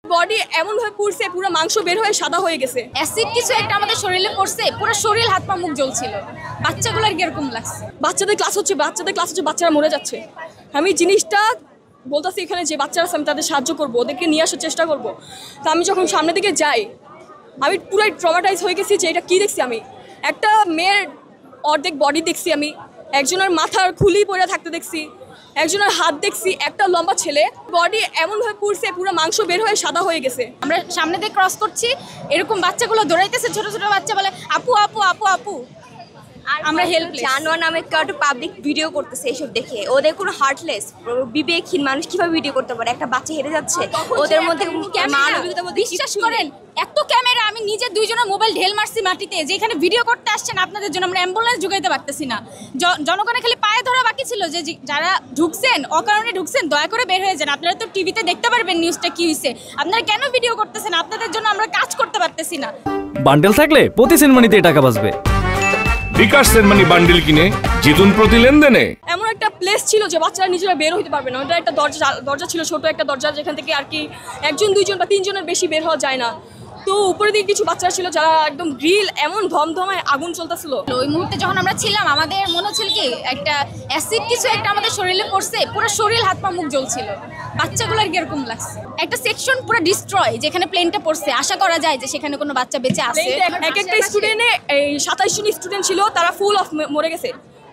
Body এমন ভাবে পুড়ছে পুরো মাংস বের হয়ে সাদা হয়ে গেছে। অ্যাসিড কিছু একটা আমাদের শরীরে পড়ছে, পুরো শরীর হাত পা মুখ জ্বলছিল। বাচ্চাগুলোর কিরকম লাগছে? বাচ্চাদের ক্লাস হচ্ছে বাচ্চারা মরে যাচ্ছে। আমি জিনিসটা বলতেছি এখানে যে বাচ্চারা আছে আমি তাদের সাহায্য করবো, ওদেরকে নিয়ে আসার চেষ্টা করবো। তো আমি যখন সামনের দিকে যাই আমি পুরাই ট্রমাটাইজ হয়ে গেছি যে এটা কী দেখছি। আমি একটা মেয়ের অর্ধেক বডি দেখছি, আমি একজনের মাথার খুলি পড়ে থাকতে দেখছি, একজনের হাত দেখছি, একটা লম্বা ছেলে বডি এমনভাবে পুড়ছে পুরো মাংস বের হয়ে সাদা হয়ে গেছে। আমরা সামনে দিয়ে ক্রস করছি, এরকম বাচ্চাগুলো দৌড়াইতেছে, ছোট ছোট বাচ্চা বলে আপু আপু আপু আপু। আমরা হেল্পলেস। জানোয়ার নামে কাউকে পাবলিক ভিডিও করতেছে, এইসব দেখে ওদের কোনো হার্টলেস বিবেকহীন মানুষ কিভাবে ভিডিও করতে পারে? একটা বাচ্চা হেরে যাচ্ছে, ওদের মধ্যে মানবিকতার মধ্যে বিশ্বাস করেন এত ক্যামেরা, আমি নিজে দুইজনের মোবাইল ঢেল মারছি মাটিতে, যে এখানে ভিডিও করতে আসছেন আপনাদের জন্য আমরা অ্যাম্বুলেন্স ঢুকাইতে পারতেছি না। জনগণের খালি পায়ে ধরা বাকি ছিল যে যারা ঢুকছেন অকারণে ঢুকছেন দয়া করে বের হয়ে যান। আপনারা তো টিভিতে দেখতে পারবেন নিউজটা কি হয়েছে, আপনারা কেন ভিডিও করতেছেন? আপনাদের জন্য আমরা কাজ করতে পারতেছি না। বান্ডেল থাকলে প্রতি সেনমানিতে টাকা বাঁচবে। বিকাশ সেনমানি বান্ডেল কিনে জিতুন প্রতি লেনদেনে। এমন একটা প্লেস ছিল যে বাচ্চারা নিজেরা বের হতে পারবে না। ওটা একটা দরজা ছিল, ছোট একটা দরজা, যেখান থেকে আর কি একজন দুইজন বা তিনজনের বেশি বের হওয়া যায় না। তো উপরে দিকে কিছু বাচ্চা ছিল যারা একদম গ্রিল এমন ধমধমায় আগুন চলতেছিল। ওই মুহূর্তে যখন আমরা ছিলাম আমাদের মনে হচ্ছিল কি একটা অ্যাসিড কিছু একটা আমাদের শরীরে পড়ছে, পুরো শরীর হাত পা মুখ জ্বলছিল। বাচ্চাগুলোর কিরকম লাগছে? একটা সেকশন পুরো ডিস্ট্রয়, যেখানে প্লেনটা পড়ছে, আশা করা যায় যে সেখানে কোনো বাচ্চা বেঁচে আছে। এক একটা স্টুডেন্টে এই 27 জন স্টুডেন্ট ছিল, তারা ফুল অফ মরে গেছে।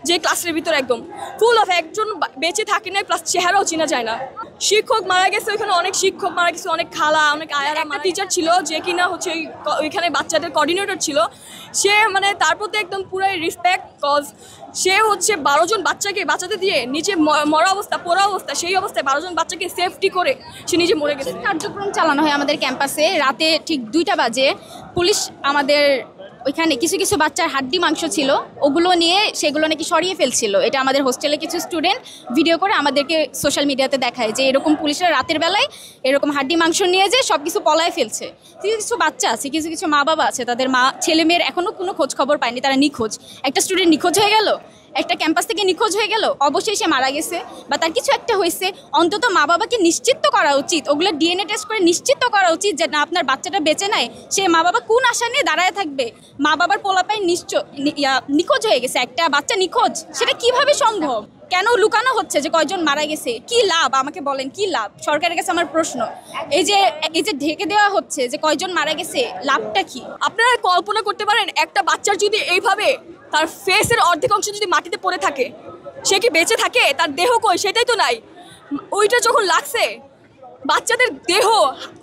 যে ক্লাসের ভিতরে একদম ফুল অফ, একজন বেঁচে থাকে না, প্লাস চেহারাও চেনা যায় না। শিক্ষক মারা গেছে, ওইখানে অনেক শিক্ষক মারা গেছে, অনেক খালা, অনেক আয়ারা। একটা টিচার ছিল যে কিনা হচ্ছে ওইখানে বাচ্চাদের কোঅর্ডিনেটর ছিল, সে মানে তার প্রতি একদম পুরাই রেসপেক্ট, কজ সে হচ্ছে 12 জন বাচ্চাদের দিয়ে নিচে মরা অবস্থা, পোড়া অবস্থা, সেই অবস্থায় 12 জন বাচ্চাকে সেফটি করে সে নিজে মরে গেছে। কার্যক্রম চালানো হয় আমাদের ক্যাম্পাসে, রাতে ঠিক 2টা বাজে পুলিশ আমাদের ওইখানে কিছু কিছু বাচ্চার হাড্ডি মাংস ছিল, ওগুলো নিয়ে সেগুলো নাকি সরিয়ে ফেলছিল। এটা আমাদের হোস্টেলে কিছু স্টুডেন্ট ভিডিও করে আমাদেরকে সোশ্যাল মিডিয়াতে দেখায় যে এরকম পুলিশরা রাতের বেলায় এরকম হাড্ডি মাংস নিয়ে যে সব কিছু পলায় ফেলছে। কিছু কিছু বাচ্চা আছে, কিছু কিছু মা বাবা আছে, তাদের ছেলে মেয়ের এখনও কোনো খোঁজ খবর পায়নি, তারা নিখোঁজ। একটা স্টুডেন্ট নিখোঁজ হয়ে গেল, একটা ক্যাম্পাস থেকে নিখোঁজ হয়ে গেল, অবশ্যই সে মারা গেছে বা তার কিছু একটা হয়েছে। অন্তত মা বাবাকে নিশ্চিত করা উচিত, ওগুলো ডিএনএ টেস্ট করে নিশ্চিত করা উচিত যে না আপনার বাচ্চাটা বেঁচে নাই। সে মা বাবা কোন আশা নিয়ে দাঁড়ায় থাকবে? মা বাবার পোলাপাই নিখোঁজ হয়ে গেছে, একটা বাচ্চা নিখোঁজ, সেটা কিভাবে সম্ভব? কেন লুকানো হচ্ছে যে কয়জন মারা গেছে? কি লাভ আমাকে বলেন, কি লাভ? সরকারের কাছে আমার প্রশ্ন, এই যে ঢেকে দেওয়া হচ্ছে যে কয়জন মারা গেছে, লাভটা কি? আপনারা কল্পনা করতে পারেন একটা বাচ্চার যদি এইভাবে তার ফেসের অর্ধেক অংশ যদি মাটিতে পড়ে থাকে, সে কি বেঁচে থাকে? তার দেহ কই? সেটাই তো নাই। ওইটা যখন লাগছে, বাচ্চাদের দেহ,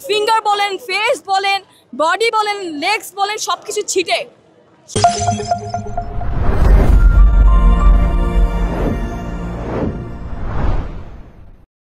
ফিঙ্গার বলেন, ফেস বলেন, বডি বলেন, লেগস বলেন, সব কিছু ছিটে